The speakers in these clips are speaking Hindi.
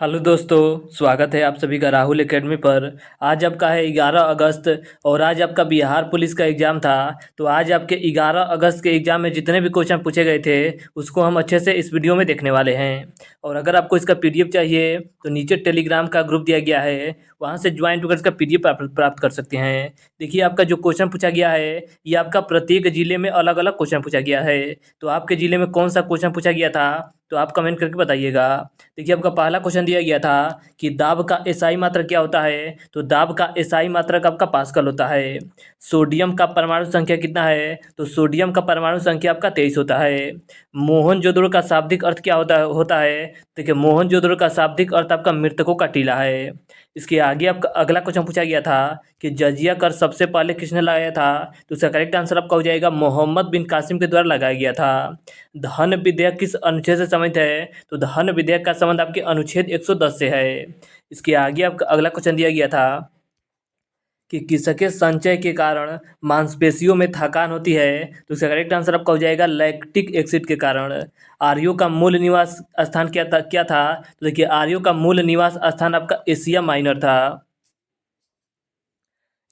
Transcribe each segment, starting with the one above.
हेलो दोस्तों, स्वागत है आप सभी का राहुल एकेडमी पर। आज आपका है 11 अगस्त और आज आपका बिहार पुलिस का एग्ज़ाम था। तो आज आपके 11 अगस्त के एग्ज़ाम में जितने भी क्वेश्चन पूछे गए थे उसको हम अच्छे से इस वीडियो में देखने वाले हैं। और अगर आपको इसका पीडीएफ चाहिए तो नीचे टेलीग्राम का ग्रुप दिया गया है, वहाँ से ज्वाइन होकर इसका पीडीएफ प्राप्त कर सकते हैं। देखिए, आपका जो क्वेश्चन पूछा गया है ये आपका प्रत्येक ज़िले में अलग अलग क्वेश्चन पूछा गया है। तो आपके ज़िले में कौन सा क्वेश्चन पूछा गया था तो आप कमेंट करके बताइएगा। देखिए, आपका पहला क्वेश्चन दिया गया था कि दाब का एसआई मात्रक क्या होता है। तो दाब का एसआई मात्रक आपका पास्कल होता है। सोडियम का परमाणु संख्या कितना है। तो सोडियम का परमाणु संख्या आपका 23 होता है। मोहनजोदड़ो का शाब्दिक अर्थ क्या होता है। देखिए, मोहनजोदड़ो का शाब्दिक अर्थ आपका मृतकों का टीला है। इसके आगे आपका अगला क्वेश्चन पूछा गया था कि जजिया कर सबसे पहले किसने लगाया था। तो इसका करेक्ट आंसर आपका हो जाएगा मोहम्मद बिन कासिम के द्वारा लगाया गया था। धन विधेयक किस अनुच्छेद से संबंधित है। तो धन विधेयक का संबंध आपके अनुच्छेद 110 से है। इसके आगे आपका अगला क्वेश्चन दिया गया था कि किसके संचय के कारण मांसपेशियों में थकान होती है। तो इसका करेक्ट आंसर आपका हो जाएगा लैक्टिक एसिड के कारण। आर्यों का मूल निवास स्थान क्या था। तो देखिए, आर्यों का मूल निवास स्थान आपका एशिया माइनर था।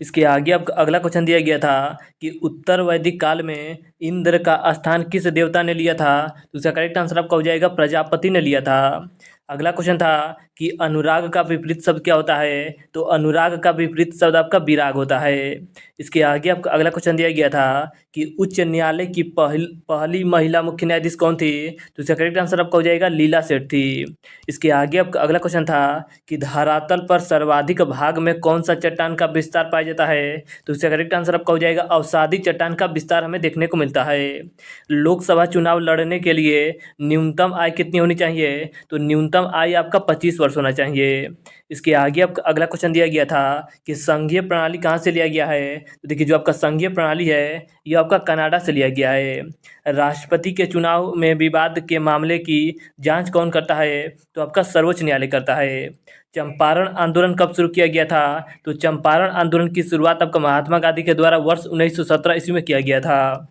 इसके आगे आपका अगला क्वेश्चन दिया गया था कि उत्तर वैदिक काल में इंद्र का स्थान किस देवता ने लिया था। तो इसका करेक्ट आंसर आपका हो जाएगा प्रजापति ने लिया था। अगला क्वेश्चन था कि अनुराग का विपरीत शब्द क्या होता है। तो अनुराग का विपरीत शब्द आपका विराग होता है। इसके आगे आपका अगला क्वेश्चन दिया गया था कि उच्च न्यायालय की पहली महिला मुख्य न्यायाधीश कौन थी। तो इसका करेक्ट आंसर आपका हो जाएगा लीला सेठ थी। इसके आगे आपका अगला क्वेश्चन था कि धरातल पर सर्वाधिक भाग में कौन सा चट्टान का विस्तार पाया जाता है। तो इसका करेक्ट आंसर आपका हो जाएगा अवसादी चट्टान का विस्तार हमें देखने को मिलता है। लोकसभा चुनाव लड़ने के लिए न्यूनतम आय कितनी होनी चाहिए। तो न्यूनतम आय आपका 25 वर्ष होना चाहिए। इसके आगे आपका अगला क्वेश्चन दिया गया था कि संघीय प्रणाली कहाँ से लिया गया है। तो देखिए, जो आपका संघीय प्रणाली है ये आपका कनाडा से लिया गया है। राष्ट्रपति के चुनाव में विवाद के मामले की जांच कौन करता है। तो आपका सर्वोच्च न्यायालय करता है। चंपारण आंदोलन कब शुरू किया गया था। तो चंपारण आंदोलन की शुरुआत आपका महात्मा गांधी के द्वारा वर्ष 1917 ईस्वी में किया गया था।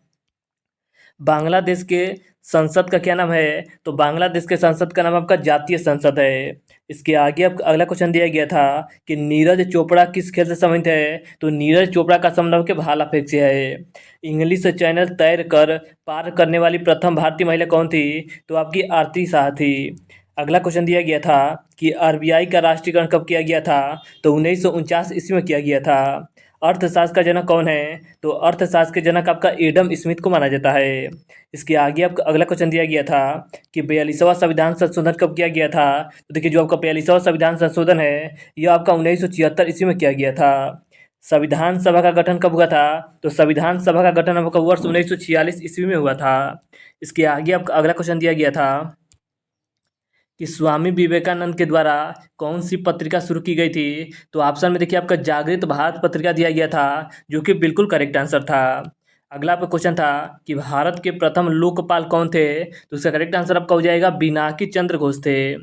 बांग्लादेश के संसद का क्या नाम है। तो बांग्लादेश के संसद का नाम आपका जातीय संसद है। इसके आगे आपका अगला क्वेश्चन दिया गया था कि नीरज चोपड़ा किस खेल से संबंधित है। तो नीरज चोपड़ा का संबंध के भाला फेंक से है। इंग्लिश चैनल तैर कर पार करने वाली प्रथम भारतीय महिला कौन थी। तो आपकी आरती शाह थी। अगला क्वेश्चन दिया गया था कि आरबीआई का राष्ट्रीयकरण कब किया गया था। तो 1949 ईस्वी में किया गया था। अर्थशास्त्र का जनक कौन है। तो अर्थशास्त्र के जनक आपका एडम स्मिथ को माना जाता है। इसके आगे आपका अगला क्वेश्चन दिया गया था कि 42वां संविधान संशोधन कब किया गया था। तो देखिए, जो आपका 42वां संविधान संशोधन है यह आपका 1976 ईस्वी में किया गया था। संविधान सभा का गठन कब हुआ था। तो संविधान सभा का गठन आपका वर्ष 1946 ईस्वी में हुआ था। इसके आगे आपका अगला क्वेश्चन दिया गया था कि स्वामी विवेकानंद के द्वारा कौन सी पत्रिका शुरू की गई थी। तो ऑप्शन में देखिए, आपका जागृत भारत पत्रिका दिया गया था, जो कि बिल्कुल करेक्ट आंसर था। अगला आपका क्वेश्चन था कि भारत के प्रथम लोकपाल कौन थे। तो उसका करेक्ट आंसर आपका हो जाएगा बिनाकी चंद्र घोष थे।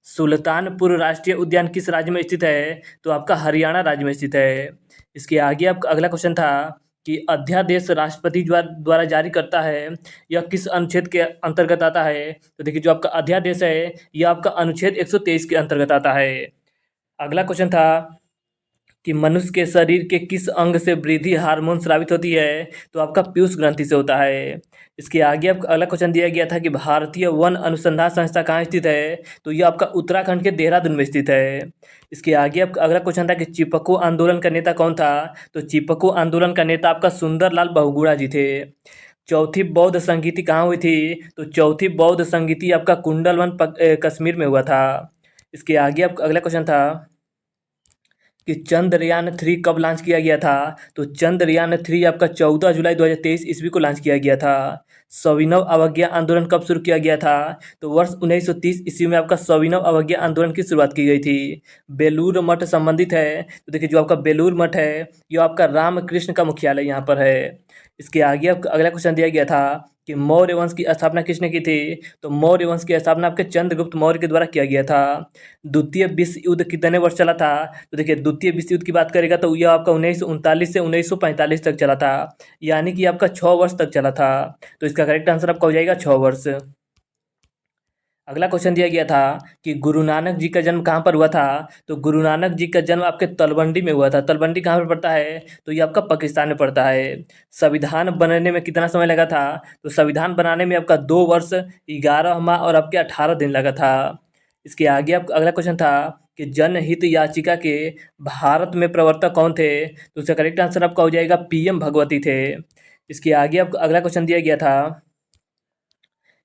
सुल्तानपुर राष्ट्रीय उद्यान किस राज्य में स्थित है। तो आपका हरियाणा राज्य में स्थित है। इसके आगे आपका अगला क्वेश्चन था कि अध्यादेश राष्ट्रपति द्वारा जारी करता है यह किस अनुच्छेद के अंतर्गत आता है। तो देखिए, जो आपका अध्यादेश है यह आपका अनुच्छेद 123 के अंतर्गत आता है। अगला क्वेश्चन था कि मनुष्य के शरीर के किस अंग से वृद्धि हार्मोन स्रावित होती है। तो आपका पीयूष ग्रंथि से होता है। इसके आगे आपका अगला क्वेश्चन दिया गया था कि भारतीय वन अनुसंधान संस्था कहाँ स्थित है। तो ये आपका उत्तराखंड के देहरादून में स्थित है। इसके आगे आपका अगला क्वेश्चन था कि चिपको आंदोलन का नेता कौन था। तो चिपको आंदोलन का नेता आपका सुंदरलाल बहुगुणा जी थे। चौथी बौद्ध संगीति कहाँ हुई थी। तो चौथी बौद्ध संगीति आपका कुंडलवन कश्मीर में हुआ था। इसके आगे आपका अगला क्वेश्चन था कि चंद्रयान 3 कब लॉन्च किया गया था। तो चंद्रयान 3 आपका 14 जुलाई 2023 ईस्वी को लॉन्च किया गया था। सविनव अवज्ञा आंदोलन कब शुरू किया गया था। तो वर्ष 1930 ईस्वी में आपका सविनव अवज्ञा आंदोलन की शुरुआत की गई थी। बेलूर मठ संबंधित है। तो देखिए, जो आपका बेलूर मठ है यह आपका रामकृष्ण का मुख्यालय यहाँ पर है। इसके आगे आपका अगला क्वेश्चन दिया गया था कि मौर्य वंश की स्थापना किसने की थी। तो मौर्य वंश की स्थापना आपके चंद्रगुप्त मौर्य के द्वारा किया गया था। द्वितीय विश्व युद्ध कितने वर्ष चला था। तो देखिए, द्वितीय विश्व युद्ध की बात करेगा तो यह आपका 1939 से 1945 तक चला था, यानी कि आपका 6 वर्ष तक चला था। तो इसका करेक्ट आंसर आपका हो जाएगा 6 वर्ष। अगला क्वेश्चन दिया गया था कि गुरु नानक जी का जन्म कहाँ पर हुआ था। तो गुरु नानक जी का जन्म आपके तलवंडी में हुआ था। तलवंडी कहाँ पर पड़ता है, तो ये आपका पाकिस्तान में पड़ता है। संविधान बनने में कितना समय लगा था, तो संविधान बनाने में आपका 2 वर्ष 11 माह और आपके 18 दिन लगा था। इसके आगे आप अगला क्वेश्चन था कि जनहित याचिका के भारत में प्रवर्तक कौन थे। तो उसका करेक्ट आंसर आपका हो जाएगा PM भगवती थे। इसके आगे आपको अगला क्वेश्चन दिया गया था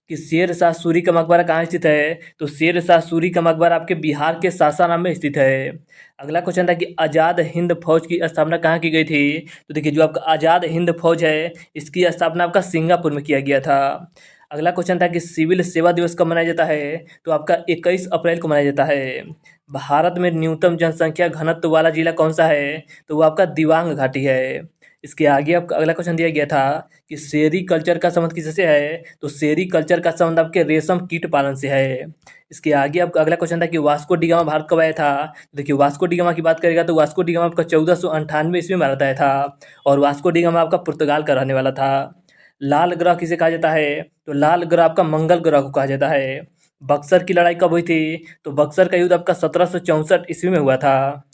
कि शेर शाह सूरी का मकबरा कहाँ स्थित है। तो शेर शाह सूरी का मकबरा आपके बिहार के सासाराम में स्थित है। अगला क्वेश्चन था कि आज़ाद हिंद फौज की स्थापना कहाँ की गई थी। तो देखिए जो आपका आज़ाद हिंद फौज है इसकी स्थापना आपका सिंगापुर में किया गया था। अगला क्वेश्चन था कि सिविल सेवा दिवस कब मनाया जाता है। तो आपका 21 अप्रैल को मनाया जाता है। भारत में न्यूनतम जनसंख्या घनत्व वाला जिला कौन सा है। तो वो आपका दिबांग घाटी है। इसके आगे आपका अगला क्वेश्चन दिया गया था कि सेरी कल्चर का संबंध किससे है। तो सेरी कल्चर का संबंध आपके रेशम कीट पालन से है। इसके आगे आपका अगला क्वेश्चन था कि वास्को डी गामा भारत कब आया था। तो देखिए वास्को डी गामा की बात करेगा तो वास्को डी गामा आपका 1498 ईस्वी में भारत आया था और वास्को डी गामा आपका पुर्तगाल का रहने वाला था। लाल ग्रह किसे कहा जाता है। तो लाल ग्रह आपका मंगल ग्रह को कहा जाता है। बक्सर की लड़ाई कब हुई थी। तो बक्सर का युद्ध आपका 1764 ईस्वी में हुआ था।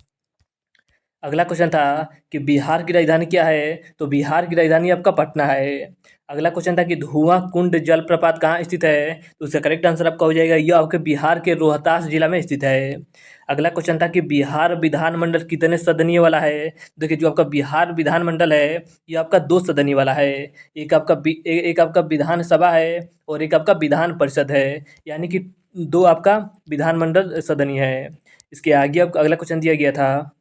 अगला क्वेश्चन था कि बिहार की राजधानी क्या है। तो बिहार की राजधानी आपका पटना है। अगला क्वेश्चन था कि धुआं कुंड जलप्रपात कहाँ स्थित है। तो उसका करेक्ट आंसर आपका हो जाएगा यह आपके बिहार के रोहतास जिला में स्थित है। अगला क्वेश्चन था कि बिहार विधानमंडल कितने सदनीय वाला है। देखिए जो आपका बिहार विधानमंडल है ये आपका 2 सदनीय वाला है। एक आपका विधानसभा है और एक आपका विधान परिषद है, यानी कि 2 आपका विधानमंडल सदनीय है। इसके आगे आपका अगला क्वेश्चन दिया गया था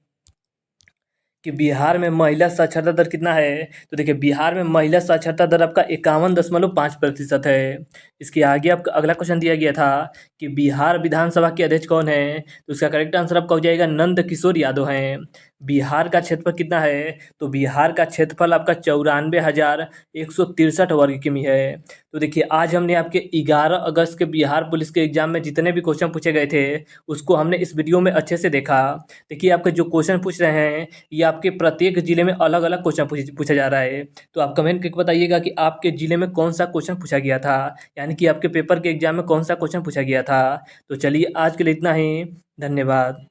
कि बिहार में महिला साक्षरता दर कितना है। तो देखिए बिहार में महिला साक्षरता दर आपका 51.5% है। इसके आगे आपका अगला क्वेश्चन दिया गया था कि बिहार विधानसभा के अध्यक्ष कौन है। तो इसका करेक्ट आंसर आपका हो जाएगा नंद किशोर यादव हैं। बिहार का क्षेत्रफल कितना है। तो बिहार का क्षेत्रफल आपका 94,163 वर्ग किमी है। तो देखिए आज हमने आपके 11 अगस्त के बिहार पुलिस के एग्जाम में जितने भी क्वेश्चन पूछे गए थे उसको हमने इस वीडियो में अच्छे से देखा। देखिए आपके जो क्वेश्चन पूछ रहे हैं ये आपके प्रत्येक जिले में अलग अलग क्वेश्चन पूछा जा रहा है। तो आप कमेंट करके बताइएगा कि आपके जिले में कौन सा क्वेश्चन पूछा गया था, यानी कि आपके पेपर के एग्जाम में कौन सा क्वेश्चन पूछा गया था। तो चलिए आज के लिए इतना ही, धन्यवाद।